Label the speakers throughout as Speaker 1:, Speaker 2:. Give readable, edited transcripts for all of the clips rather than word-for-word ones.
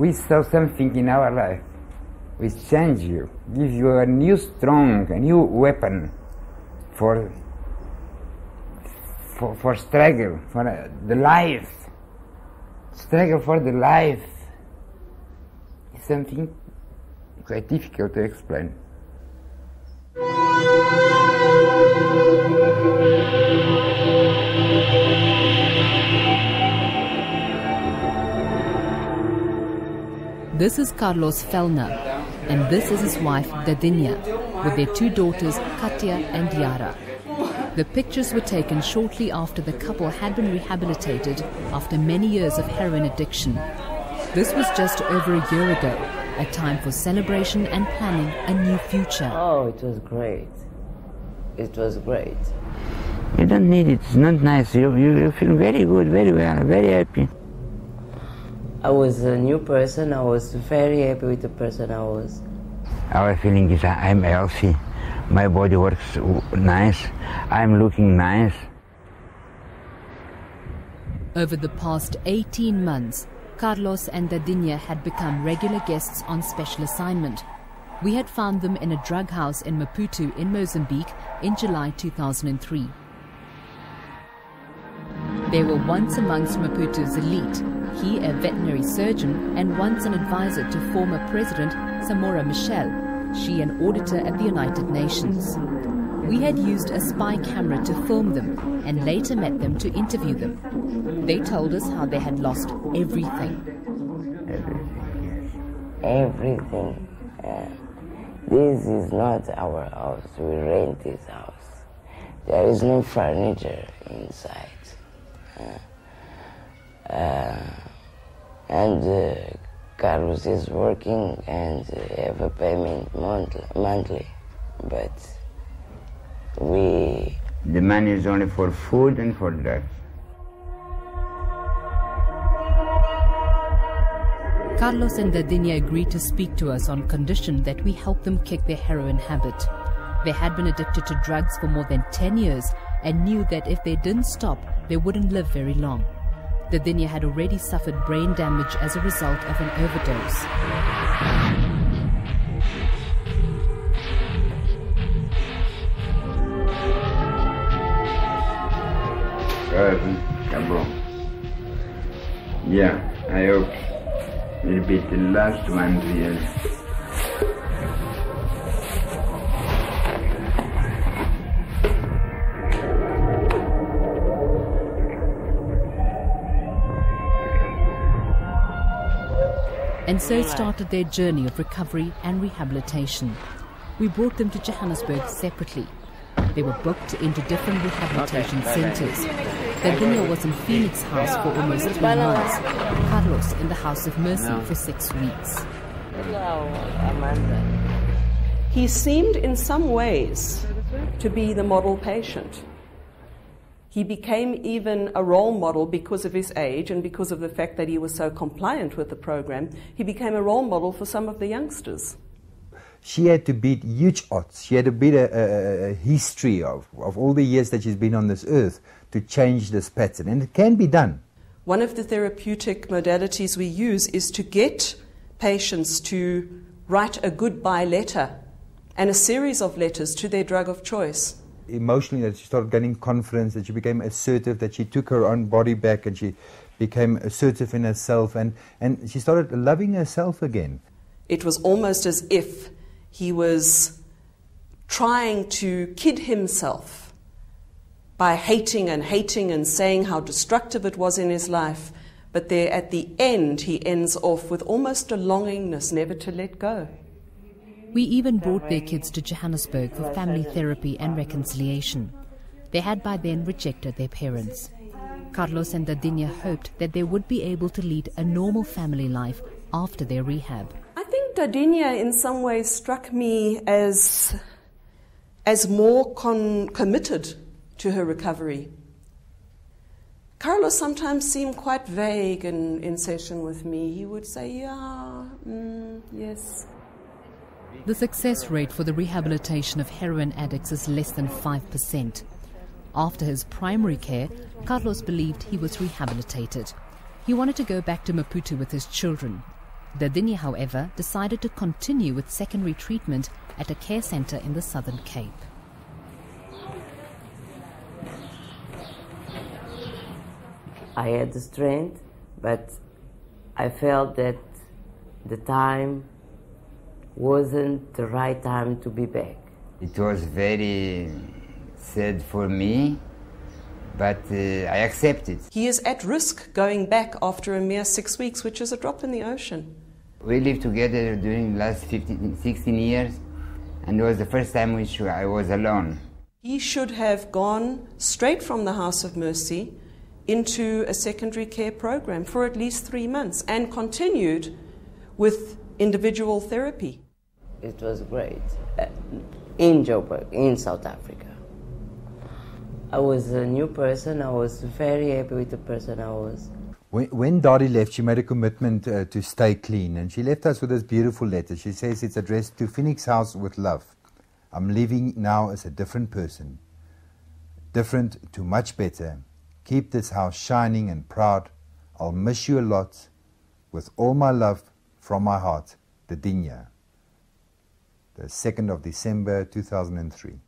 Speaker 1: we saw something in our life which change you, give you a new strong, a new weapon for struggle, for the life. Struggle for the life is something quite difficult to explain.
Speaker 2: This is Carlos Fellner, and this is his wife Dadinha, with their two daughters Katya and Yara. The pictures were taken shortly after the couple had been rehabilitated after many years of heroin addiction. This was just over a year ago, a time for celebration and planning a new future.
Speaker 3: Oh, it was great. It was great.
Speaker 1: You don't need it, it's not nice. You feel very good, very well, very happy.
Speaker 3: I was a new person. I was very happy with the person I was.
Speaker 1: Our feeling is I'm healthy. My body works nice. I'm looking nice.
Speaker 2: Over the past 18 months, Carlos and Dadinha had become regular guests on special assignment. We had found them in a drug house in Maputo in Mozambique in July 2003. They were once amongst Maputo's elite, he a veterinary surgeon and once an advisor to former President Samora Machel, she an auditor at the United Nations. We had used a spy camera to film them and later met them to interview them. They told us how they had lost everything.
Speaker 3: Everything. This is not our house. We rent this house. There is no furniture inside. And Carlos is working and have a payment monthly, but
Speaker 1: the money is only for food and for drugs.
Speaker 2: Carlos and Dadinha agreed to speak to us on condition that we help them kick their heroin habit. They had been addicted to drugs for more than 10 years and knew that if they didn't stop, they wouldn't live very long. Dadinha had already suffered brain damage as a result of an overdose.
Speaker 1: Acabou. Yeah, I hope it'll be the last one really.
Speaker 2: And so started their journey of recovery and rehabilitation. We brought them to Johannesburg separately. They were booked into different rehabilitation centers. Dadinha was in Phoenix House for almost 3 months. Carlos in the House of Mercy for 6 weeks.
Speaker 3: Hello, Amanda.
Speaker 4: He seemed in some ways to be the model patient. He became even a role model because of his age and because of the fact that he was so compliant with the program. He became a role model for some of the youngsters.
Speaker 5: She had to beat huge odds. She had to beat a history of all the years that she's been on this earth to change this pattern. And it can be done.
Speaker 4: One of the therapeutic modalities we use is to get patients to write a goodbye letter and a series of letters to their drug of choice.
Speaker 5: Emotionally, that she started gaining confidence, that she became assertive, that she took her own body back and she became assertive in herself and she started loving herself again.
Speaker 4: It was almost as if he was trying to kid himself by hating and saying how destructive it was in his life, but there at the end he ends off with almost a longingness never to let go.
Speaker 2: We even brought their kids to Johannesburg for family therapy and reconciliation. They had by then rejected their parents. Carlos and Dadinha hoped that they would be able to lead a normal family life after their rehab.
Speaker 4: I think Dadinha in some ways struck me as more committed to her recovery. Carlos sometimes seemed quite vague in session with me. He would say, yeah, yes.
Speaker 2: The success rate for the rehabilitation of heroin addicts is less than 5%. After his primary care, Carlos believed he was rehabilitated. He wanted to go back to Maputo with his children. Dadinha, however, decided to continue with secondary treatment at a care centre in the Southern Cape.
Speaker 3: I had the strength, but I felt that the time wasn't the right time to be back.
Speaker 1: It was very sad for me, but I accepted.
Speaker 4: He is at risk going back after a mere 6 weeks, which is a drop in the ocean.
Speaker 1: We lived together during the last 16 years, and it was the first time which I was alone.
Speaker 4: He should have gone straight from the House of Mercy into a secondary care program for at least 3 months and continued with individual therapy.
Speaker 3: It was great. In Joburg, in South Africa. I was a new person. I was very happy with the person I was.
Speaker 5: When Dottie left, she made a commitment to stay clean, and she left us with this beautiful letter. She says it's addressed to Phoenix House with love. I'm leaving now as a different person. Different to much better. Keep this house shining and proud. I'll miss you a lot. With all my love from my heart, Dadinha. The 2nd of December 2003.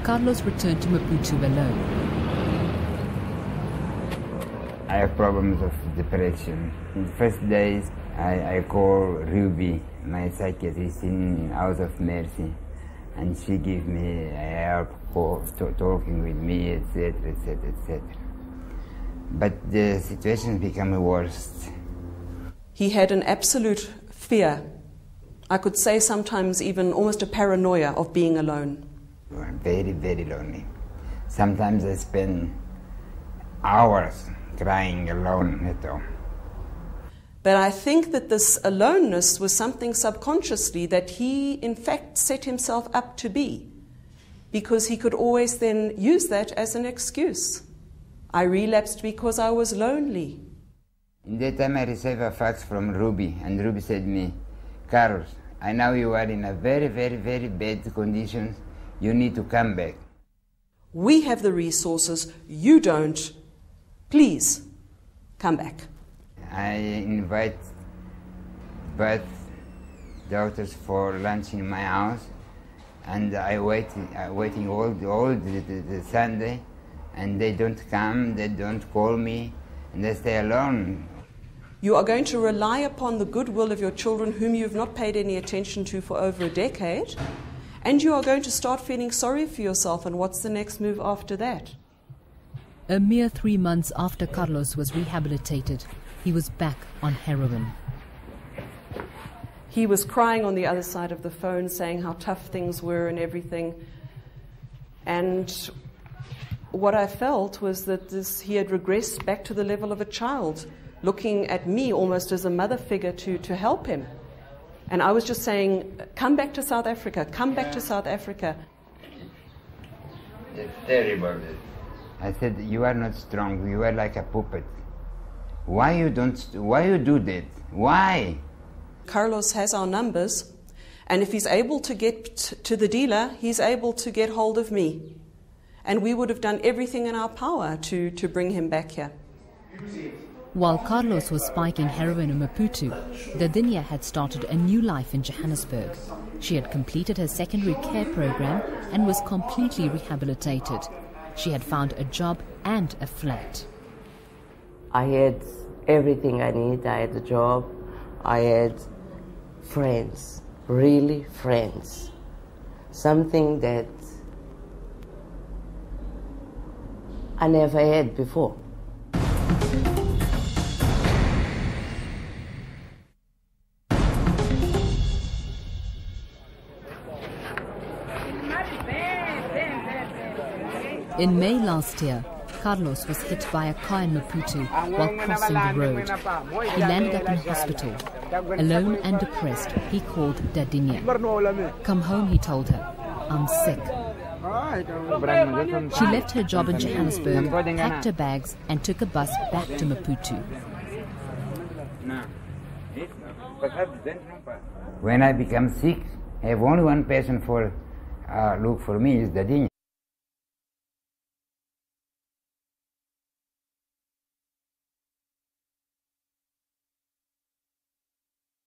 Speaker 2: Carlos returned to Maputo alone.
Speaker 1: I have problems of depression. In the first days, I call Ruby, my psychiatrist in House of Mercy, and she gave me help talking with me, etc., etc., etc. But the situation became worse.
Speaker 4: He had an absolute fear. I could say sometimes even almost a paranoia of being alone.
Speaker 1: Very, very lonely. Sometimes I spend hours crying alone at home.
Speaker 4: But I think that this aloneness was something subconsciously that he, in fact, set himself up to be, because he could always then use that as an excuse. I relapsed because I was lonely.
Speaker 1: In that time I received a fax from Ruby, and Ruby said to me, Carlos, I know you are in a very, very, very bad condition. You need to come back.
Speaker 4: We have the resources, you don't. Please, come back.
Speaker 1: I invite both daughters for lunch in my house, and I waiting all the Sunday, and they don't come, they don't call me, and they stay alone.
Speaker 4: You are going to rely upon the goodwill of your children, whom you have not paid any attention to for over a decade, and you are going to start feeling sorry for yourself, and what's the next move after that?
Speaker 2: A mere 3 months after Carlos was rehabilitated, he was back on heroin.
Speaker 4: He was crying on the other side of the phone, saying how tough things were and everything. And what I felt was that he had regressed back to the level of a child, looking at me almost as a mother figure to help him. And I was just saying, come back to South Africa, come back to South Africa.
Speaker 1: It's terrible. I said, you are not strong, you are like a puppet. Why you do that? Why?
Speaker 4: Carlos has our numbers, and if he's able to get to the dealer, he's able to get hold of me. And we would have done everything in our power to bring him back here.
Speaker 2: While Carlos was spiking heroin in Maputo, Dadinha had started a new life in Johannesburg. She had completed her secondary care program and was completely rehabilitated. She had found a job and a flat.
Speaker 3: I had everything I need. I had a job. I had friends, really friends. Something that I never had before.
Speaker 2: In May last year, Carlos was hit by a car in Maputo while crossing the road. He landed up in hospital. Alone and depressed, he called Dadinha. Come home, he told her. I'm sick. She left her job in Johannesburg, packed her bags and took a bus back to Maputo.
Speaker 1: When I become sick, I have only one person for Look, for me, it's Dadinha.